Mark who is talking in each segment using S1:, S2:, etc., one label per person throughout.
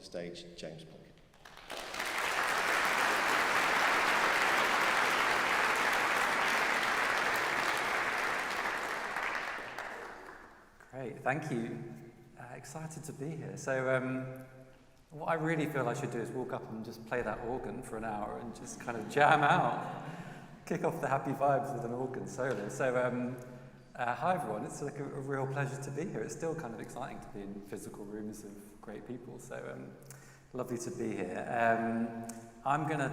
S1: stage James Plunkett.
S2: Great, thank you. Excited to be here. So what I really feel I should do is walk up and just play that organ for an hour and just kind of jam out, kick off the happy vibes with an organ solo. So hi everyone, it's like a real pleasure to be here. It's still kind of exciting to be in physical rooms of great people, so lovely to be here. I'm going to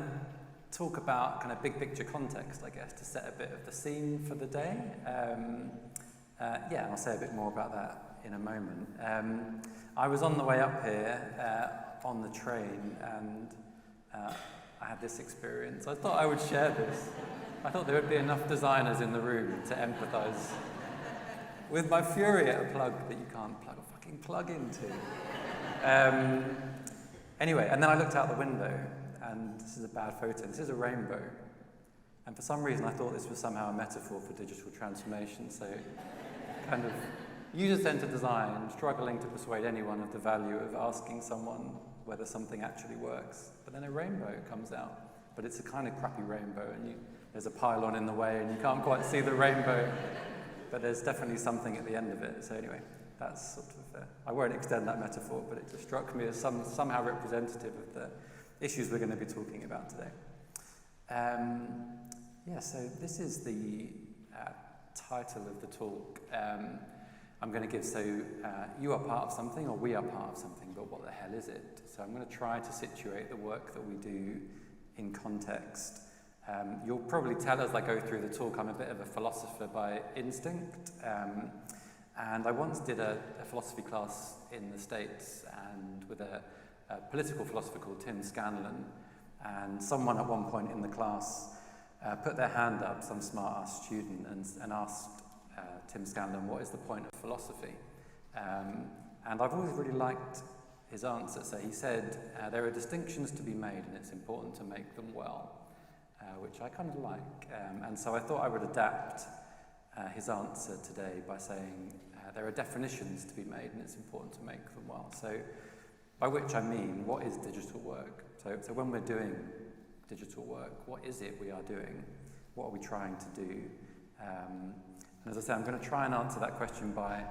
S2: talk about kind of big picture context, I guess, to set a bit of the scene for the day. Yeah, I'll say a bit more about that in a moment. I was on the way up here on the train and I had this experience. I thought I would share this. I thought there would be enough designers in the room to empathise with my fury at a plug that you can't fucking plug into. Anyway, and then I looked out the window and this is a bad photo. This is a rainbow. And for some reason I thought this was somehow a metaphor for digital transformation. So kind of user-centered design, struggling to persuade anyone of the value of asking someone whether something actually works. But then a rainbow comes out, but it's a kind of crappy rainbow, and there's a pylon in the way, and you can't quite see the rainbow, but there's definitely something at the end of it. So anyway, that's sort of, I won't extend that metaphor, but it just struck me as somehow representative of the issues we're going to be talking about today. Yeah, so this is the title of the talk. I'm going to give, you are part of something, or we are part of something, but what the hell is it? So I'm going to try to situate the work that we do in context. You'll probably tell as I go through the talk, I'm a bit of a philosopher by instinct, and I once did a philosophy class in the States and with a political philosopher called Tim Scanlon, and someone at one point in the class put their hand up, some smart-ass student, and asked Tim Scanlon, what is the point of philosophy? And I've always really liked his answer. So he said, there are distinctions to be made and it's important to make them well, which I kind of like. And so I thought I would adapt his answer today by saying there are definitions to be made and it's important to make them well. So by which I mean, what is digital work? So when we're doing digital work, what is it we are doing? What are we trying to do? And as I say, I'm going to try and answer that question by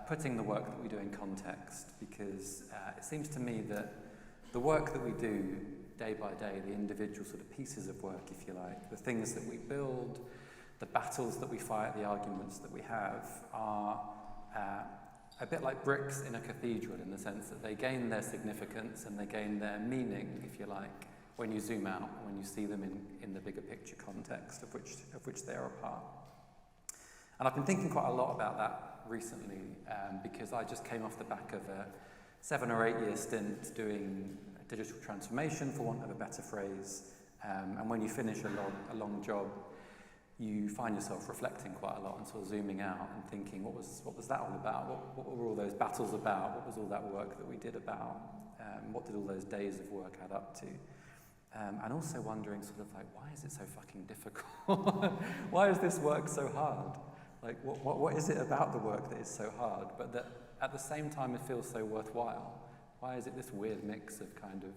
S2: putting the work that we do in context, because it seems to me that the work that we do day by day, the individual sort of pieces of work, if you like, the things that we build, the battles that we fight, the arguments that we have, are a bit like bricks in a cathedral, in the sense that they gain their significance and they gain their meaning, if you like, when you zoom out, when you see them in the bigger picture context of which they are a part. And I've been thinking quite a lot about that recently, because I just came off the back of a 7 or 8 year stint doing digital transformation, for want of a better phrase. And when you finish a long job, you find yourself reflecting quite a lot and sort of zooming out and thinking, what was that all about? What were all those battles about? What was all that work that we did about? What did all those days of work add up to? And also wondering sort of like, why is it so fucking difficult? Why is this work so hard? Like, what is it about the work that is so hard, but that at the same time it feels so worthwhile? Why is it this weird mix of kind of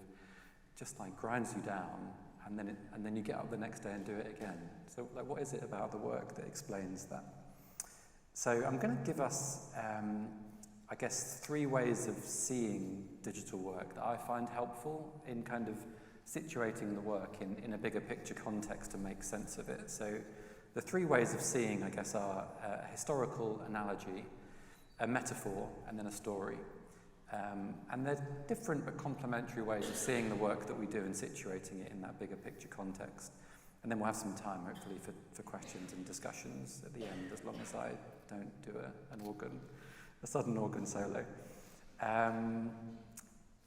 S2: just like grinds you down, and then you get up the next day and do it again? So like, what is it about the work that explains that? So I'm going to give us, I guess, 3 ways of seeing digital work that I find helpful in kind of situating the work in a bigger picture context to make sense of it. So the 3 ways of seeing, I guess, are a historical analogy, a metaphor, and then a story. And they're different but complementary ways of seeing the work that we do and situating it in that bigger picture context. And then we'll have some time, hopefully, for questions and discussions at the end, as long as I don't do a sudden organ solo.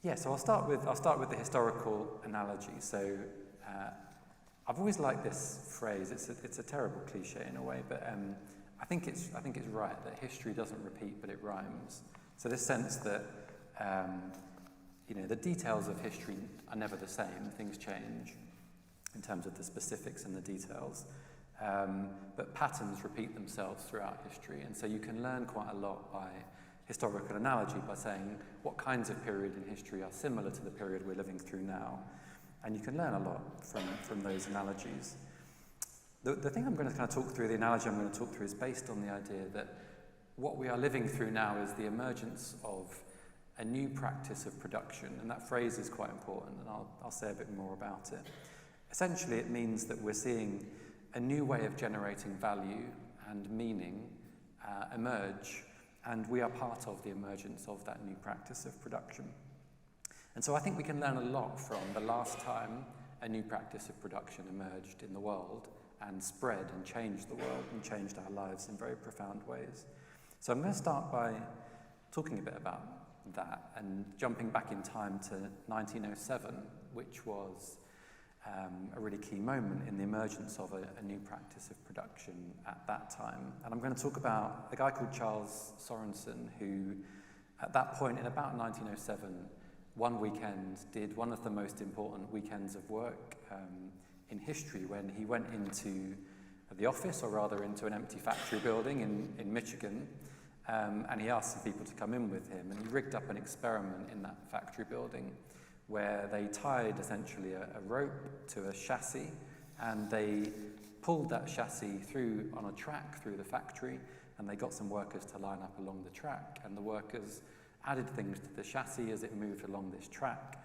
S2: Yeah, so I'll start with the historical analogy. So I've always liked this phrase. It's a terrible cliche in a way, but I think it's right that history doesn't repeat, but it rhymes. So this sense that the details of history are never the same. Things change in terms of the specifics and the details, but patterns repeat themselves throughout history, and so you can learn quite a lot by historical analogy by saying what kinds of period in history are similar to the period we're living through now. And you can learn a lot from those analogies. The thing I'm going to kind of talk through, the analogy I'm going to talk through, is based on the idea that what we are living through now is the emergence of a new practice of production, and that phrase is quite important, and I'll say a bit more about it. Essentially, it means that we're seeing a new way of generating value and meaning emerge, and we are part of the emergence of that new practice of production. And so I think we can learn a lot from the last time a new practice of production emerged in the world and spread and changed the world and changed our lives in very profound ways. So I'm going to start by talking a bit about that and jumping back in time to 1907, which was a really key moment in the emergence of a new practice of production at that time. And I'm going to talk about a guy called Charles Sorensen, who at that point in about 1907, one weekend did one of the most important weekends of work in history, when he went into the office, or rather into an empty factory building in Michigan, and he asked some people to come in with him, and he rigged up an experiment in that factory building where they tied essentially a rope to a chassis, and they pulled that chassis through on a track through the factory, and they got some workers to line up along the track, and the workers added things to the chassis as it moved along this track.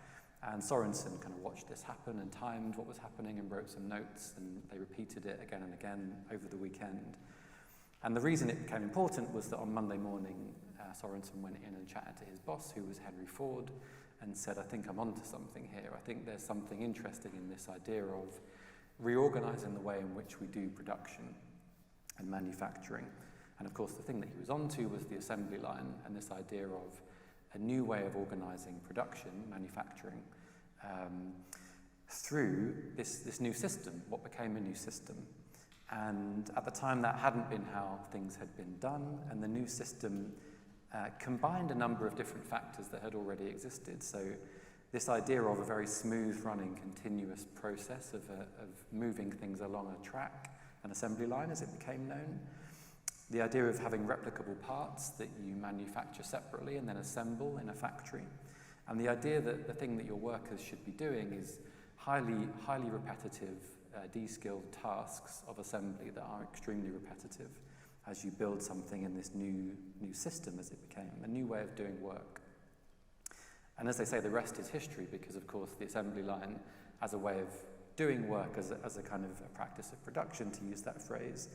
S2: And Sorensen kind of watched this happen and timed what was happening and wrote some notes, and they repeated it again and again over the weekend. And the reason it became important was that on Monday morning, Sorensen went in and chatted to his boss, who was Henry Ford, and said, I think I'm onto something here. I think there's something interesting in this idea of reorganizing the way in which we do production and manufacturing. And of course, the thing that he was onto was the assembly line, and this idea of a new way of organizing production, manufacturing, through this new system, what became a new system. And at the time, that hadn't been how things had been done, and the new system combined a number of different factors that had already existed. So this idea of a very smooth-running, continuous process of moving things along a track, an assembly line as it became known, the idea of having replicable parts that you manufacture separately and then assemble in a factory, and the idea that the thing that your workers should be doing is highly repetitive, de-skilled tasks of assembly that are extremely repetitive as you build something in this new system, as it became a new way of doing work. And as they say, the rest is history, because of course the assembly line as a way of doing work, as a kind of a practice of production, to use that phrase,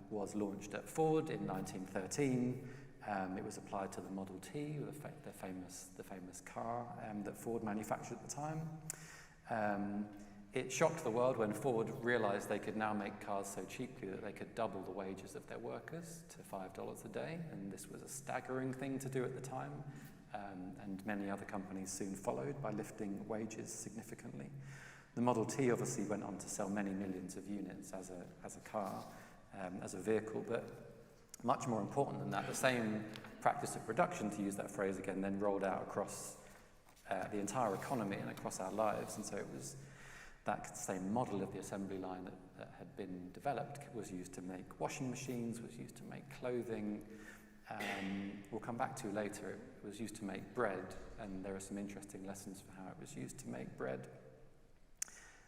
S2: was launched at Ford in 1913. It was applied to the Model T, the famous car that Ford manufactured at the time. It shocked the world when Ford realized they could now make cars so cheaply that they could double the wages of their workers to $5 a day, and this was a staggering thing to do at the time, and many other companies soon followed by lifting wages significantly. The Model T obviously went on to sell many millions of units as a car, as a vehicle, but much more important than that, the same practice of production, to use that phrase again, then rolled out across the entire economy and across our lives. And so it was that same model of the assembly line that had been developed was used to make washing machines, was used to make clothing. We'll come back to later, it was used to make bread, and there are some interesting lessons for how it was used to make bread.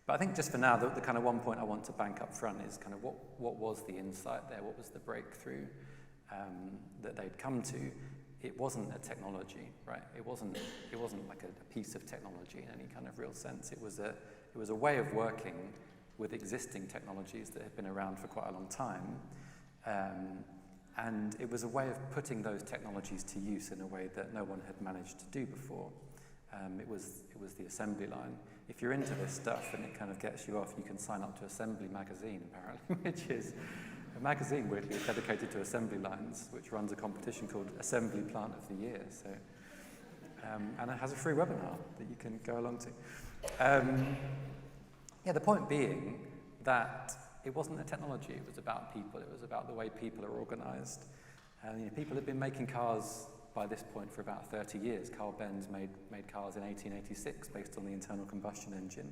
S2: But I think just for now, the kind of one point I want to bank up front is kind of what was the insight there, what was the breakthrough that they'd come to. It wasn't a technology, right? It wasn't like a piece of technology in any kind of real sense. It was a way of working with existing technologies that had been around for quite a long time, and it was a way of putting those technologies to use in a way that no one had managed to do before. It was the assembly line. If you're into this stuff and it kind of gets you off, you can sign up to Assembly magazine, apparently, which is a magazine weirdly dedicated to assembly lines, which runs a competition called Assembly Plant of the Year. So, and it has a free webinar that you can go along to. The point being that it wasn't a technology, it was about people, it was about the way people are organized. And people had been making cars by this point for about 30 years. Carl Benz made cars in 1886 based on the internal combustion engine.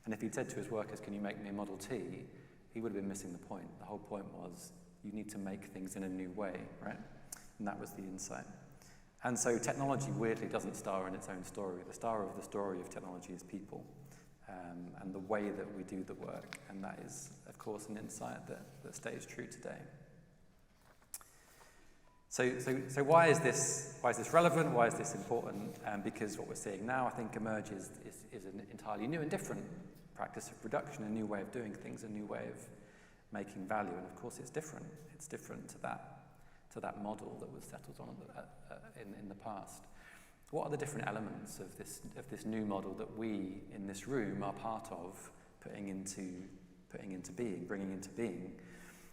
S2: And if he'd said to his workers, can you make me a Model T, he would have been missing the point. The whole point was, you need to make things in a new way, right? And that was the insight. And so technology weirdly doesn't star in its own story. The star of the story of technology is people, and the way that we do the work. And that is, of course, an insight that stays true today. So why is this relevant? Why is this important? Because what we're seeing now, I think, emerges is an entirely new and different practice of production, a new way of doing things, a new way of making value. And of course, it's different. It's different to that model that was settled on in the past. What are the different elements of this new model that we in this room are part of putting into being, bringing into being?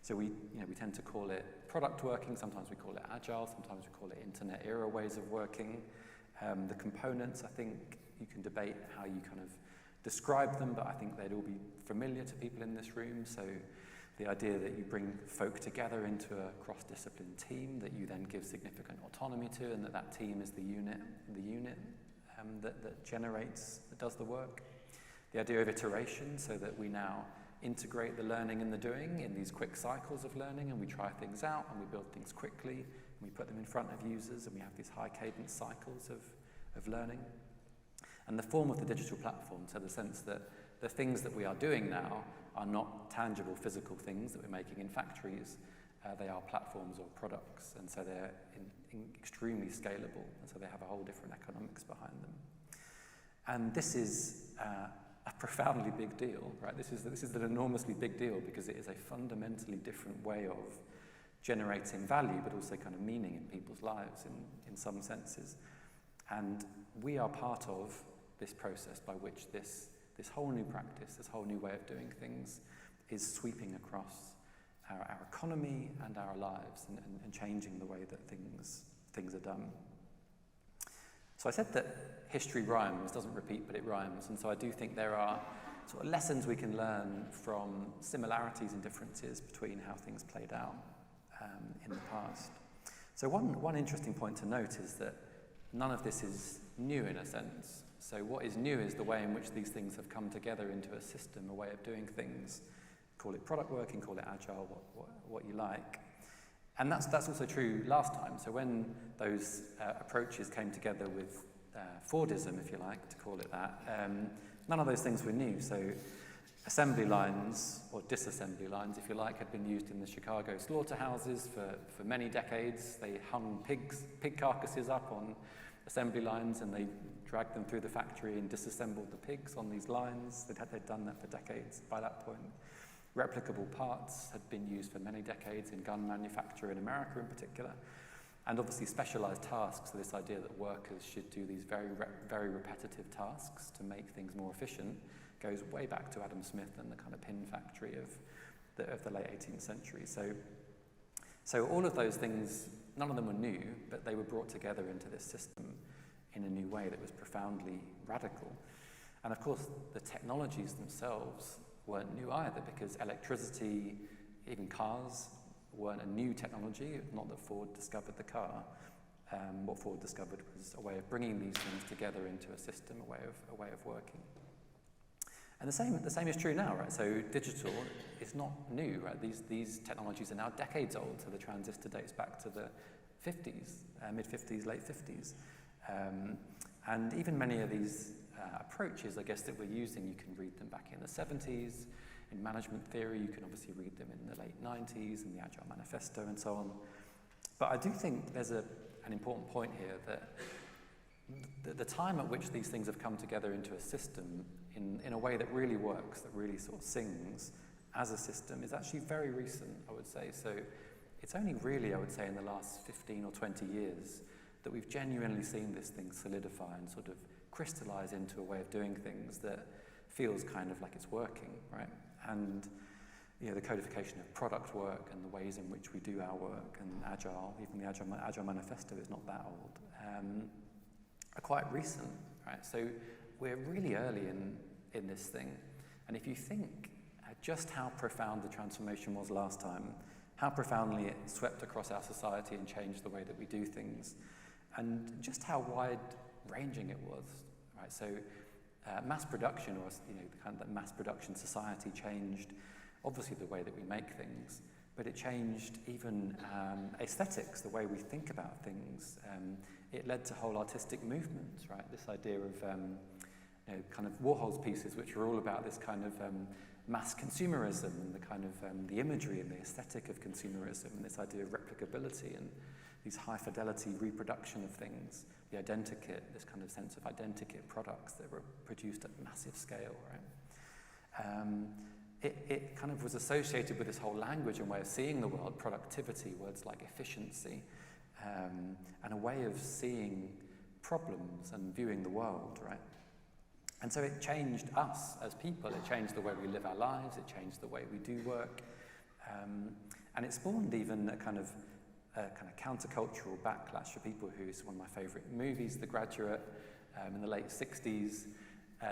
S2: So we tend to call it product working. Sometimes we call it agile. Sometimes we call it internet era ways of working. The components, I think you can debate how you kind of describe them, but I think they'd all be familiar to people in this room. So the idea that you bring folk together into a cross-discipline team that you then give significant autonomy to, and that team is the unit that does the work. The idea of iteration, so that we now integrate the learning and the doing in these quick cycles of learning, and we try things out and we build things quickly and we put them in front of users, and we have these high cadence cycles of learning. And the form of the digital platform, so the sense that the things that we are doing now are not tangible physical things that we're making in factories. They are platforms or products, and so they're extremely scalable, and so they have a whole different economics behind them. And this is a profoundly big deal, right? This is an enormously big deal, because it is a fundamentally different way of generating value, but also kind of meaning in people's lives in some senses. And we are part of this process by which this whole new practice, this whole new way of doing things is sweeping across our economy and our lives, and changing the way that things are done. So I said that history rhymes, doesn't repeat, but it rhymes. And so I do think there are sort of lessons we can learn from similarities and differences between how things played out in the past. So one interesting point to note is that none of this is new in a sense. So what is new is the way in which these things have come together into a system, a way of doing things. Call it product working, call it agile, what you like. And that's also true last time. So when those approaches came together with Fordism, if you like, to call it that, none of those things were new. So assembly lines, or disassembly lines, if you like, had been used in the Chicago slaughterhouses for many decades. They hung pig carcasses up on assembly lines, and they dragged them through the factory and disassembled the pigs on these lines. They'd done that for decades by that point. Replicable parts had been used for many decades in gun manufacture in America in particular. And obviously specialized tasks, so this idea that workers should do these very, very repetitive tasks to make things more efficient, goes way back to Adam Smith and the kind of pin factory of the late 18th century. So all of those things, none of them were new, but they were brought together into this system in a new way that was profoundly radical. And of course, the technologies themselves weren't new either, because electricity, even cars, weren't a new technology. Not that Ford discovered the car. What Ford discovered was a way of bringing these things together into a system, a way of working. And the same is true now, right? So digital is not new, right? These technologies are now decades old. So the transistor dates back to the 50s, mid-50s, late 50s. And even many of these approaches, I guess, that we're using, you can read them back in the 70s. In management theory, you can obviously read them in the late 90s, in the Agile Manifesto and so on. But I do think there's an important point here, that the time at which these things have come together into a system in a way that really works, that really sort of sings as a system, is actually very recent, I would say. So it's only really, I would say, in the last 15 or 20 years that we've genuinely seen this thing solidify and sort of crystallize into a way of doing things that feels kind of like it's working, right? And the codification of product work and the ways in which we do our work, and agile, even the Agile Manifesto is not that old, are quite recent, right? So we're really early in this thing. And if you think just how profound the transformation was last time, how profoundly it swept across our society and changed the way that we do things, and just how wide-ranging it was, right? So mass production, or the kind of mass production society, changed obviously the way that we make things, but it changed even aesthetics, the way we think about things. It led to whole artistic movements, right? This idea of kind of Warhol's pieces, which were all about this kind of mass consumerism and the kind of the imagery and the aesthetic of consumerism, and this idea of replicability and these high fidelity reproduction of things, the identikit, this kind of sense of identikit products that were produced at massive scale, right? It kind of was associated with this whole language and way of seeing the world, productivity, words like efficiency, and a way of seeing problems and viewing the world, right? And so it changed us as people, it changed the way we live our lives, it changed the way we do work, and it spawned even a kind of countercultural backlash for people who, it's one of my favourite movies, The Graduate, in the late 60s.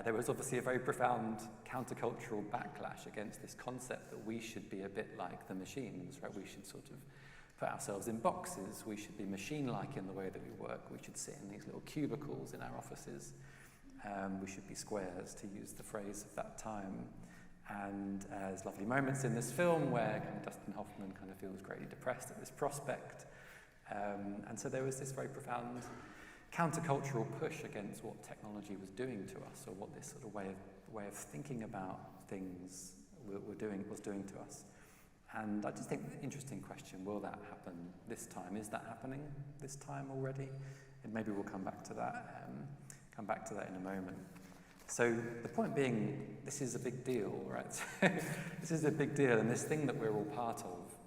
S2: There was obviously a very profound countercultural backlash against this concept that we should be a bit like the machines, right? We should sort of put ourselves in boxes, we should be machine-like in the way that we work, we should sit in these little cubicles in our offices. We should be squares, to use the phrase of that time. And there's lovely moments in this film where kind of Dustin Hoffman kind of feels greatly depressed at this prospect. And so there was this very profound countercultural push against what technology was doing to us, or what this sort of way of thinking about things was doing to us. And I just think, interesting question, will that happen this time? Is that happening this time already? And maybe we'll come back to that. In a moment. So the point being, this is a big deal, right? This is a big deal, and this thing that we're all part of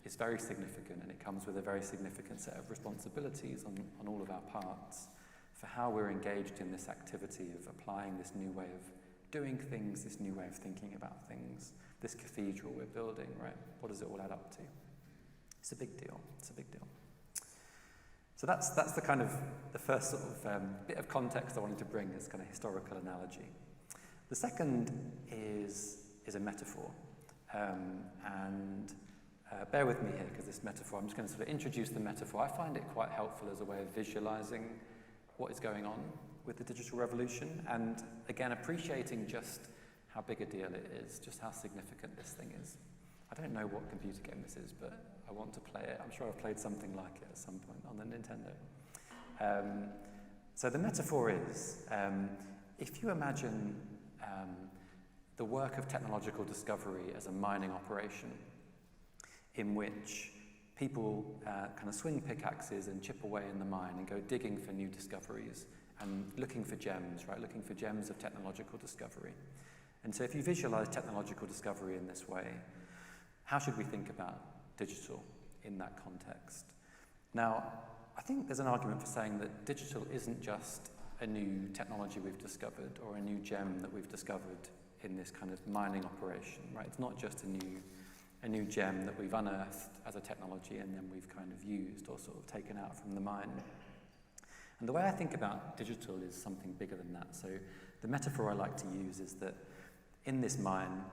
S2: is very significant, and it comes with a very significant set of responsibilities on all of our parts for how we're engaged in this activity of applying this new way of doing things, this new way of thinking about things, this cathedral we're building, right? What does it all add up to? It's a big deal. It's a big deal. So that's the kind of the first sort of bit of context I wanted to bring, as kind of historical analogy. The second is a metaphor, and bear with me here, because this metaphor, I'm just going to sort of introduce the metaphor. I find it quite helpful as a way of visualizing what is going on with the digital revolution, and again appreciating just how big a deal it is, just how significant this thing is. I don't know what computer game this is, but I want to play it. I'm sure I've played something like it at some point on the Nintendo. So the metaphor is, if you imagine the work of technological discovery as a mining operation in which people kind of swing pickaxes and chip away in the mine and go digging for new discoveries and looking for gems, right? Looking for gems of technological discovery. And so if you visualize technological discovery in this way, how should we think about digital in that context? Now, I think there's an argument for saying that digital isn't just a new technology we've discovered or a new gem that we've discovered in this kind of mining operation, right? It's not just a new gem that we've unearthed as a technology and then we've kind of used or sort of taken out from the mine. And the way I think about digital is something bigger than that. So the metaphor I like to use is that in this mine,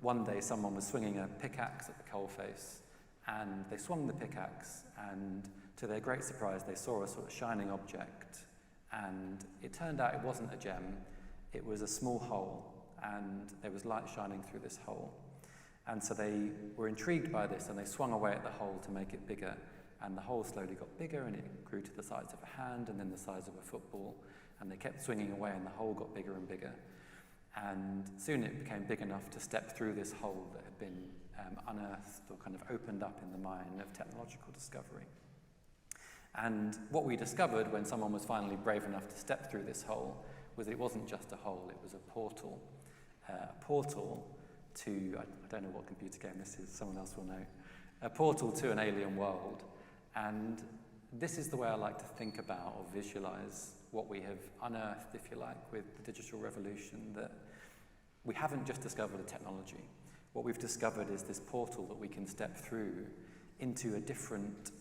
S2: one day someone was swinging a pickaxe at the coalface, and they swung the pickaxe, and to their great surprise they saw a sort of shining object, and it turned out it wasn't a gem, it was a small hole, and there was light shining through this hole. And so they were intrigued by this, and they swung away at the hole to make it bigger, and the hole slowly got bigger, and it grew to the size of a hand, and then the size of a football, and they kept swinging away, and the hole got bigger and bigger. And soon it became big enough to step through this hole that had been unearthed or kind of opened up in the mine of technological discovery. And what we discovered when someone was finally brave enough to step through this hole was that it wasn't just a hole, it was a portal. A portal to, I don't know what computer game this is, someone else will know, a portal to an alien world. And this is the way I like to think about or visualize what we have unearthed, if you like, with the digital revolution, that we haven't just discovered a technology. What we've discovered is this portal that we can step through into a different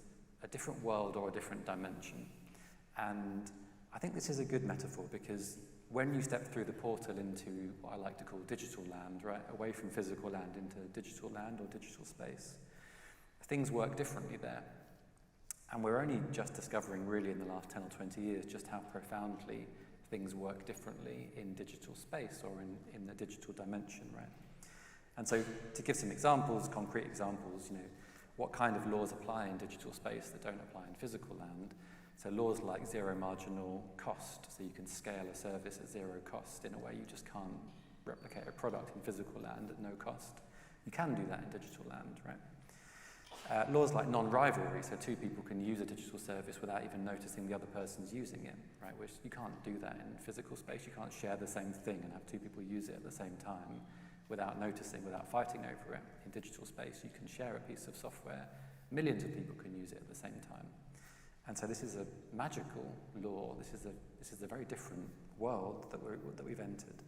S2: world or a different dimension. And I think this is a good metaphor, because when you step through the portal into what I like to call digital land, right, away from physical land into digital land or digital space, things work differently there. And we're only just discovering really in the last 10 or 20 years just how profoundly things work differently in digital space or in the digital dimension, right? And so to give some examples, concrete examples, what kind of laws apply in digital space that don't apply in physical land? So laws like zero marginal cost, so you can scale a service at zero cost in a way you just can't replicate a product in physical land at no cost. You can do that in digital land, right? Laws like non-rivalry, so two people can use a digital service without even noticing the other person's using it, right? Which you can't do that in physical space. You can't share the same thing and have two people use it at the same time without noticing, without fighting over it. In digital space, you can share a piece of software. Millions of people can use it at the same time. And so this is a magical law. This is a very different world that we've entered.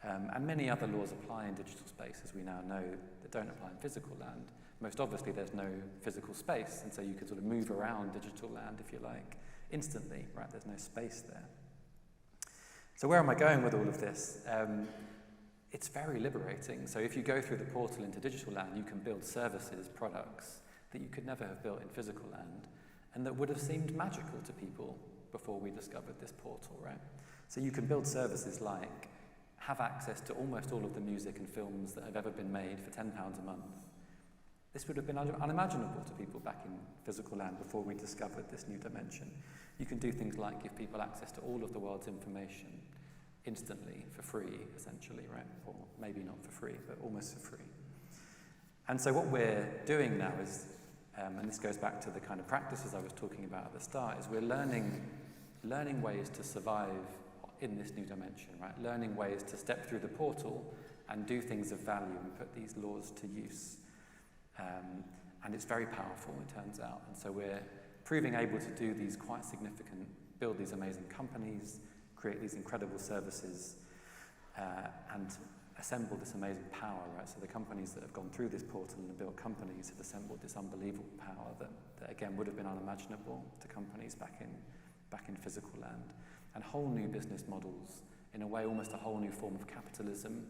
S2: And many other laws apply in digital space, as we now know, that don't apply in physical land. Most obviously, there's no physical space, and so you can sort of move around digital land, if you like, instantly, right? There's no space there. So where am I going with all of this? It's very liberating. So if you go through the portal into digital land, you can build services, products that you could never have built in physical land, and that would have seemed magical to people before we discovered this portal, right? So you can build services like have access to almost all of the music and films that have ever been made for £10 a month. This would have been unimaginable to people back in physical land before we discovered this new dimension. You can do things like give people access to all of the world's information instantly for free, essentially, right? Or maybe not for free, but almost for free. And so what we're doing now is, and this goes back to the kind of practices I was talking about at the start, is we're learning ways to survive in this new dimension, right? Learning ways to step through the portal and do things of value and put these laws to use. And it's very powerful, it turns out. And so we're proving able to do these quite significant, build these amazing companies, create these incredible services, and assemble this amazing power, right? So the companies that have gone through this portal and built companies have assembled this unbelievable power that again would have been unimaginable to companies back in physical land. And whole new business models, in a way almost a whole new form of capitalism,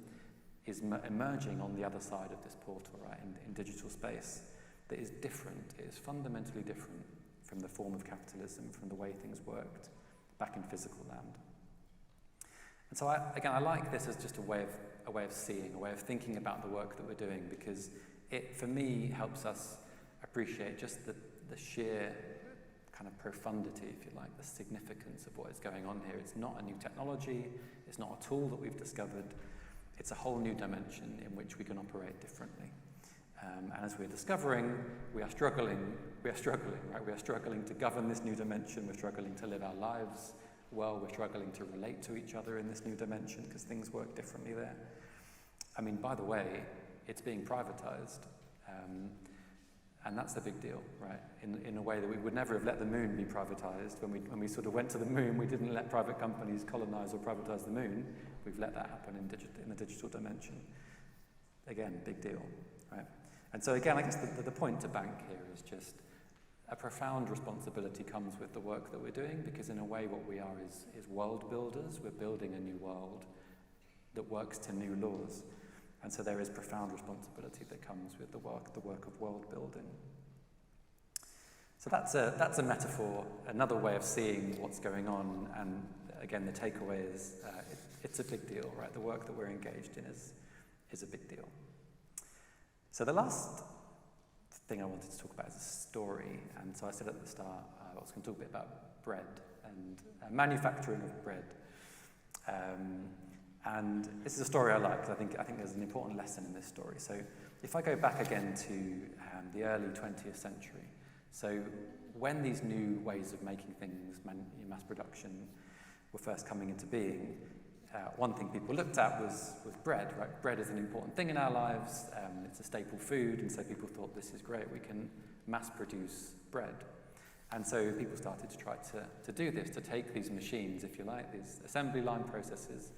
S2: is emerging on the other side of this portal, right, in digital space, that is different. It is fundamentally different from the form of capitalism, from the way things worked back in physical land. And so I like this as just a way of seeing, a way of thinking about the work that we're doing, because it, for me, helps us appreciate just the sheer kind of profundity, if you like, the significance of what is going on here. It's not a new technology, it's not a tool that we've discovered, it's a whole new dimension in which we can operate differently. And as we're discovering, we are struggling, right? We are struggling to govern this new dimension, we're struggling to live our lives well, we're struggling to relate to each other in this new dimension because things work differently there. I mean, by the way, it's being privatized, and that's a big deal, right? In a way that we would never have let the moon be privatized. When we sort of went to the moon, we didn't let private companies colonize or privatize the moon. We've let that happen in the digital dimension. Again, big deal, right? And so again, I guess the point to bank here is just a profound responsibility comes with the work that we're doing, because in a way what we are is world builders. We're building a new world that works to new laws. And so there is profound responsibility that comes with the work of world building. So that's a metaphor, another way of seeing what's going on. And again, the takeaway is it's a big deal, right? The work that we're engaged in is a big deal. So the last thing I wanted to talk about is a story. And so I said at the start, I was going to talk a bit about bread and manufacturing of bread. And this is a story I like, because I think there's an important lesson in this story. So if I go back again to the early 20th century, so when these new ways of making things, mass production, were first coming into being, one thing people looked at was bread, right? Bread is an important thing in our lives, it's a staple food, and so people thought, this is great, we can mass produce bread. And so people started to try to do this, to take these machines, if you like, these assembly line processes,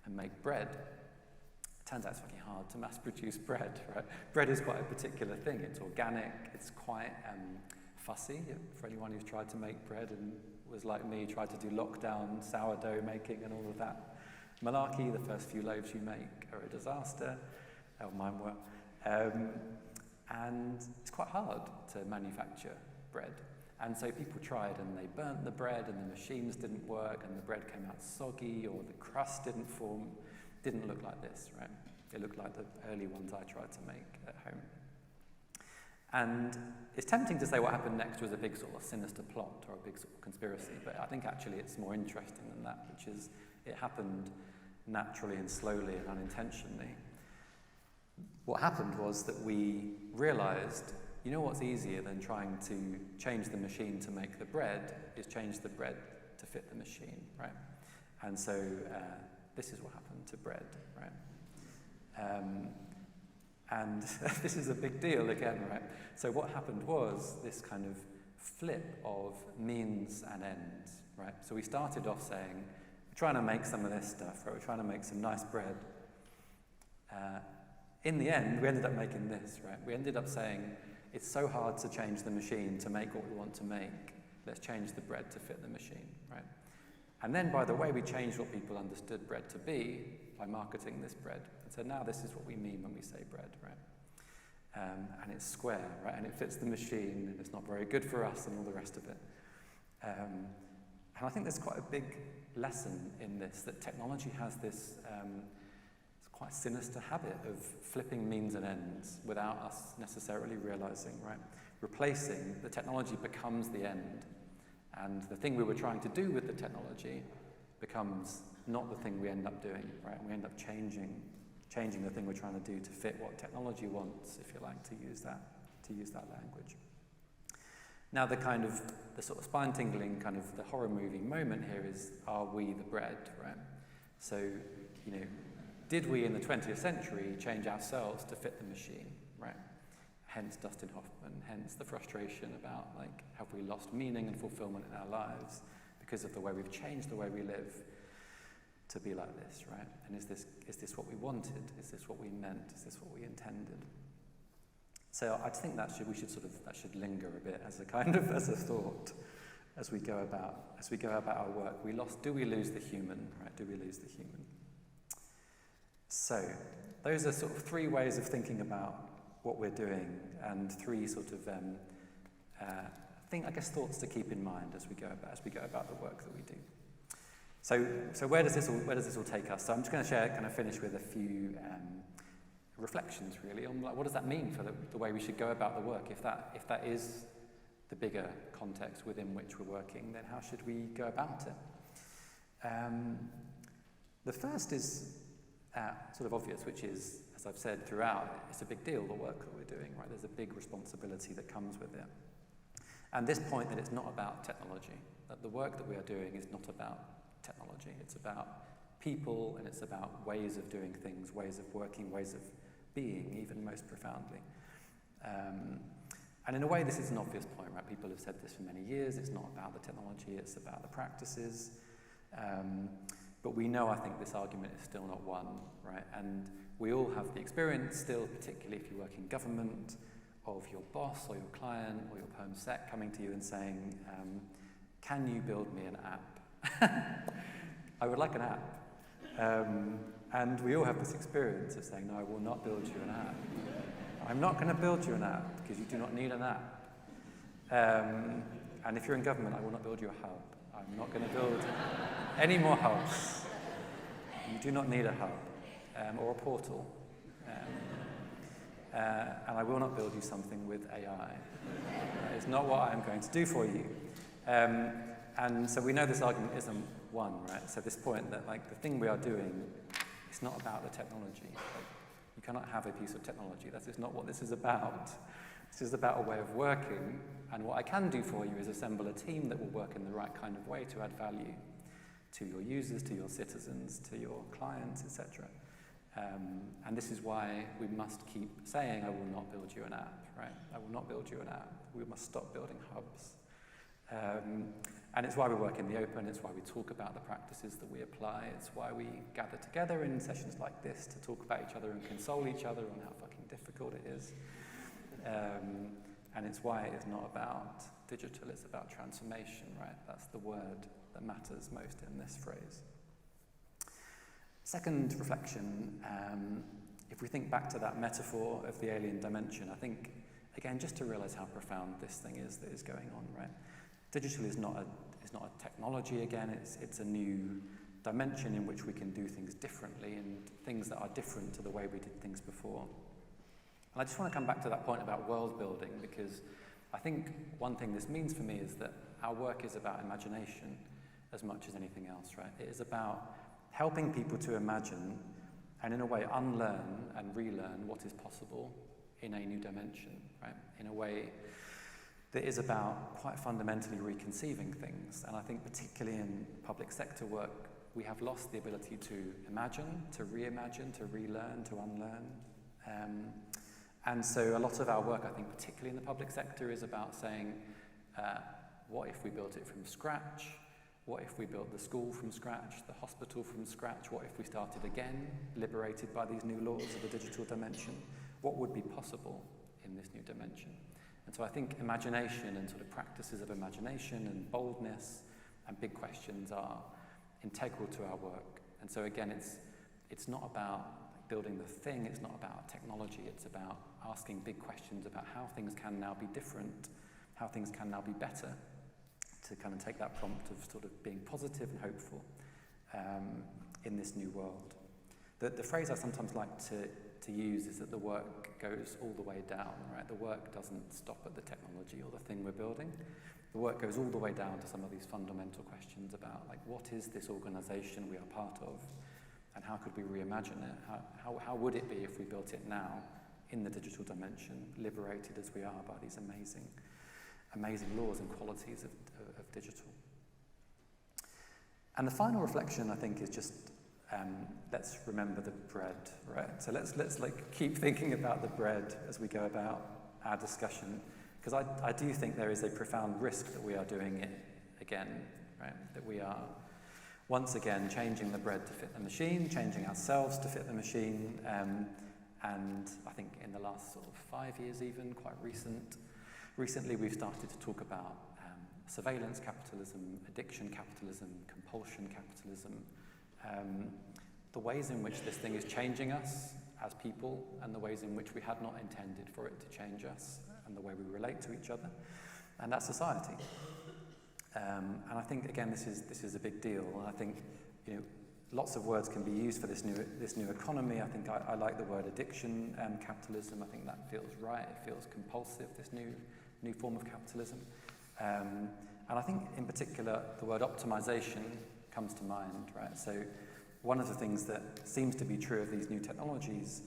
S2: and make bread. It turns out it's fucking hard to mass produce bread, right? Bread is quite a particular thing. It's organic, it's quite fussy. For anyone who's tried to make bread and was like me, tried to do lockdown sourdough making and all of that malarkey, the first few loaves you make are a disaster. Oh, mine were. And it's quite hard to manufacture bread. And so people tried, and they burnt the bread, and the machines didn't work, and the bread came out soggy, or the crust didn't form, didn't look like this, right? It looked like the early ones I tried to make at home. And it's tempting to say what happened next was a big sort of sinister plot or a big sort of conspiracy, but I think actually it's more interesting than that, which is it happened naturally and slowly and unintentionally. What happened was that we realized, you know what's easier than trying to change the machine to make the bread is change the bread to fit the machine, right? And so this is what happened to bread, right? And this is a big deal again, right? So what happened was this kind of flip of means and ends, right? So we started off saying, we're trying to make some of this stuff, right? We're trying to make some nice bread. In the end, we ended up making this, right? We ended up saying, it's so hard to change the machine to make what we want to make. Let's change the bread to fit the machine, right? And then, by the way, we changed what people understood bread to be by marketing this bread. And so now this is what we mean when we say bread, right? And it's square, right? And it fits the machine, and it's not very good for us, and all the rest of it. And I think there's quite a big lesson in this, that technology has this quite sinister habit of flipping means and ends without us necessarily realizing, right? Replacing, the technology becomes the end, and the thing we were trying to do with the technology becomes not the thing we end up doing, right? We end up changing the thing we're trying to do to fit what technology wants, if you like, to use that language. Now the sort of spine-tingling kind of the horror movie moment here is, are we the bread, right? So, you know, did we in the 20th century change ourselves to fit the machine, right? Hence Dustin Hoffman, hence the frustration about, like, have we lost meaning and fulfillment in our lives because of the way we've changed the way we live to be like this, right? And is this what we wanted? Is this what we meant? Is this what we intended? So I think that should linger a bit as a kind of as a thought as we go about our work. Do we lose the human, right? Do we lose the human? So those are sort of three ways of thinking about what we're doing, and three sort of thoughts to keep in mind as we go about the work that we do. So where does this all take us? So I'm just going to finish with a few reflections really on, like, what does that mean for the way we should go about the work? If that is the bigger context within which we're working, then how should we go about it? The first is sort of obvious, which is, as I've said throughout, it's a big deal, the work that we're doing, right? There's a big responsibility that comes with it. And this point that it's not about technology, that the work that we are doing is not about technology. It's about people, and it's about ways of doing things, ways of working, ways of being, even most profoundly. And in a way, this is an obvious point, right? People have said this for many years. It's not about the technology, it's about the practices. But we know, I think, this argument is still not won, right? And we all have the experience still, particularly if you work in government, of your boss or your client or your perm sec coming to you and saying, can you build me an app? I would like an app. And we all have this experience of saying, no, I will not build you an app. I'm not going to build you an app because you do not need an app. And if you're in government, I will not build you a hub. I'm not going to build any more hubs. You do not need a hub or a portal. And I will not build you something with AI. It's not what I'm going to do for you. And so we know this argument isn't one, right? So this point that, like, the thing we are doing, it's not about the technology. Like, you cannot have a piece of technology. That is not what this is about. This is about a way of working, and what I can do for you is assemble a team that will work in the right kind of way to add value to your users, to your citizens, to your clients, etc. And this is why we must keep saying, I will not build you an app, right? I will not build you an app. We must stop building hubs. And it's why we work in the open, it's why we talk about the practices that we apply, it's why we gather together in sessions like this to talk about each other and console each other on how fucking difficult it is. And it's why it's not about digital, it's about transformation, right? That's the word that matters most in this phrase. Second reflection, if we think back to that metaphor of the alien dimension, I think, again, just to realize how profound this thing is that is going on, right? Digital is not a technology, again, it's a new dimension in which we can do things differently and things that are different to the way we did things before. And I just want to come back to that point about world building, because I think one thing this means for me is that our work is about imagination as much as anything else, right? It is about helping people to imagine and in a way unlearn and relearn what is possible in a new dimension, right? In a way that is about quite fundamentally reconceiving things. And I think particularly in public sector work, we have lost the ability to imagine, to reimagine, to relearn, to unlearn. And so a lot of our work, I think particularly in the public sector, is about saying, what if we built it from scratch? What if we built the school from scratch, the hospital from scratch? What if we started again, liberated by these new laws of the digital dimension? What would be possible in this new dimension? And so I think imagination and sort of practices of imagination and boldness and big questions are integral to our work. And so again, it's not about building the thing, it's not about technology, it's about asking big questions about how things can now be different, how things can now be better, to kind of take that prompt of sort of being positive and hopeful in this new world. The phrase I sometimes like to use is that the work goes all the way down, right? The work doesn't stop at the technology or the thing we're building. The work goes all the way down to some of these fundamental questions about, like, what is this organisation we are part of, and how could we reimagine it? How would it be if we built it now in the digital dimension, liberated as we are by these amazing laws and qualities of digital? And the final reflection, I think, is just let's remember the bread, right? So let's like keep thinking about the bread as we go about our discussion, because I do think there is a profound risk that we are doing it again, right? That we are once again changing the bread to fit the machine, changing ourselves to fit the machine, and I think in the last sort of 5 years, even quite recently, we've started to talk about surveillance capitalism, addiction capitalism, compulsion capitalism, the ways in which this thing is changing us as people and the ways in which we had not intended for it to change us and the way we relate to each other and as society. And I think, again, this is a big deal. And I think, lots of words can be used for this new economy. I think I like the word addiction capitalism. I think that feels right. It feels compulsive, this new form of capitalism. And I think, in particular, the word optimization comes to mind, right? So one of the things that seems to be true of these new technologies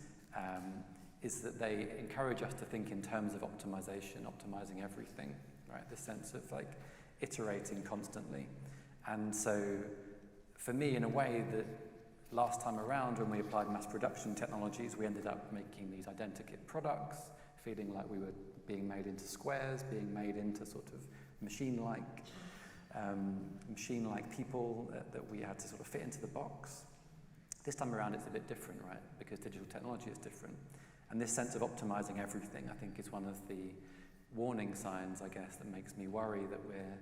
S2: is that they encourage us to think in terms of optimization, optimizing everything, right? This sense of like iterating constantly. And so for me, in a way, that last time around when we applied mass production technologies, we ended up making these identikit products, feeling like we were being made into squares, being made into sort of machine-like people that we had to sort of fit into the box. This time around it's a bit different, right? Because digital technology is different. And this sense of optimizing everything, I think, is one of the warning signs, I guess, that makes me worry that we're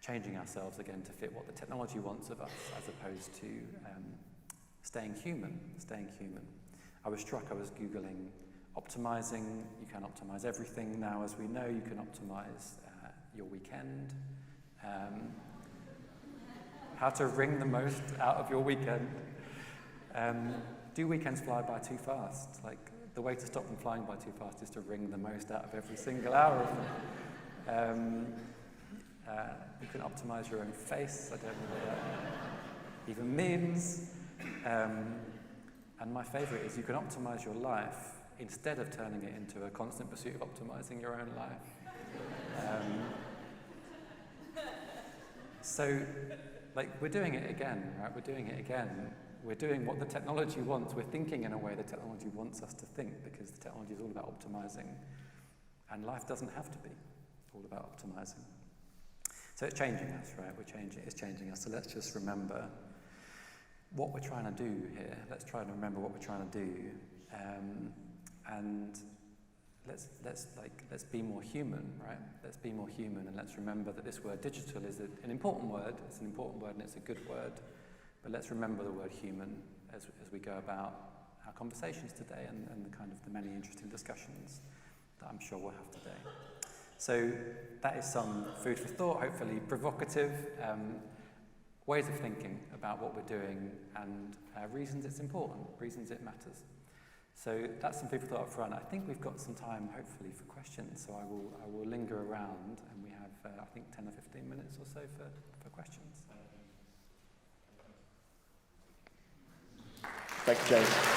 S2: changing ourselves again to fit what the technology wants of us, as opposed to staying human. I was struck, I was Googling optimizing. You can optimize everything now, as we know. You can optimize your weekend. How to wring the most out of your weekend. Do weekends fly by too fast? Like, the way to stop them flying by too fast is to wring the most out of every single hour of them. You can optimize your own face. I don't know what that even means. And my favorite is you can optimize your life instead of turning it into a constant pursuit of optimizing your own life. So, like, we're doing it again, right? We're doing it again. We're doing what the technology wants. We're thinking in a way the technology wants us to think, because the technology is all about optimizing. And life doesn't have to be all about optimizing. So it's changing us, right? It's changing us. So let's just remember what we're trying to do here. Let's try and remember what we're trying to do. And let's be more human, right? Let's be more human, and let's remember that this word digital is an important word. It's an important word and it's a good word. But let's remember the word human as we go about our conversations today and the kind of the many interesting discussions that I'm sure we'll have today. So that is some food for thought, hopefully provocative. ways of thinking about what we're doing and reasons it's important, reasons it matters. So that's some food for thought up front. I think we've got some time, hopefully, for questions. So I will linger around, and we have, I think, 10 or 15 minutes or so for questions.
S1: Thank you, James.